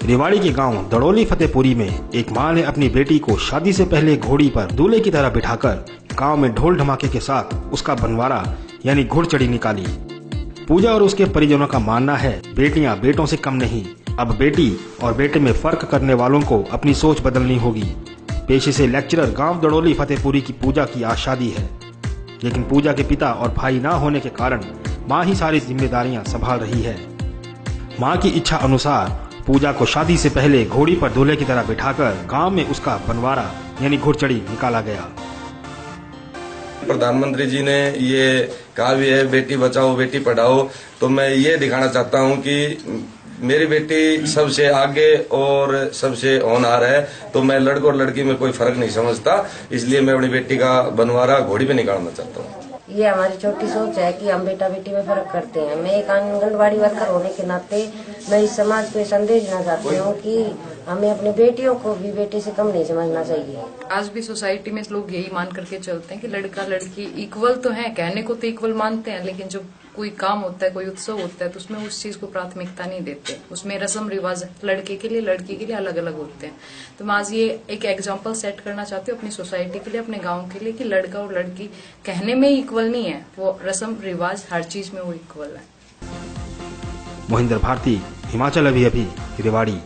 रेवाड़ी के गांव दड़ोली फतेहपुरी में एक मां ने अपनी बेटी को शादी से पहले घोड़ी पर दूल्हे की तरह बिठाकर गांव में ढोल धमाके के साथ उसका बनवारा यानी घुड़चड़ी निकाली। पूजा और उसके परिजनों का मानना है बेटियां बेटों से कम नहीं, अब बेटी और बेटे में फर्क करने वालों को अपनी सोच बदलनी होगी। पेशे से लेक्चरर गांव दड़ोली फतेहपुरी की पूजा की आज शादी है, लेकिन पूजा के पिता और भाई ना होने के कारण मां ही सारी जिम्मेदारियां संभाल रही है। मां की इच्छा अनुसार पूजा को शादी से पहले घोड़ी पर दूल्हे की तरह बिठाकर गांव में उसका बनवारा यानी घुड़चड़ी निकाला गया। प्रधानमंत्री जी ने ये कहा भी है बेटी बचाओ बेटी पढ़ाओ, तो मैं ये दिखाना चाहता हूँ कि मेरी बेटी सबसे आगे और सबसे होनहार है, तो मैं लड़कों और लड़की में कोई फर्क नहीं समझता, इसलिए मैं अपनी बेटी का बनवारा घोड़ी पे निकालना चाहता हूँ। ये हमारी छोटी सोच है कि हम बेटा बेटी में फर्क करते हैं। मैं एक आंगनबाड़ी वर्कर होने के नाते मैं इस समाज को संदेश देना चाहती हूँ कि हमें अपनी बेटियों को भी बेटे से कम नहीं समझना चाहिए। आज भी सोसाइटी में लोग यही मान करके चलते हैं कि लड़का लड़की इक्वल तो है, कहने को तो इक्वल मानते हैं, लेकिन जब कोई काम होता है, कोई उत्सव होता है, तो उसमें उस चीज को प्राथमिकता नहीं देते। उसमें रस्म रिवाज लड़के के लिए लड़की के लिए अलग अलग होते हैं। तो मैं आज ये एक एग्जाम्पल सेट करना चाहती हूँ अपनी सोसाइटी के लिए, अपने गाँव के लिए, कि लड़का और लड़की कहने में इक्वल नहीं है, वो रस्म रिवाज हर चीज में वो इक्वल है। मोहिंदर भारती, हिमाचल अभी रेवाड़ी।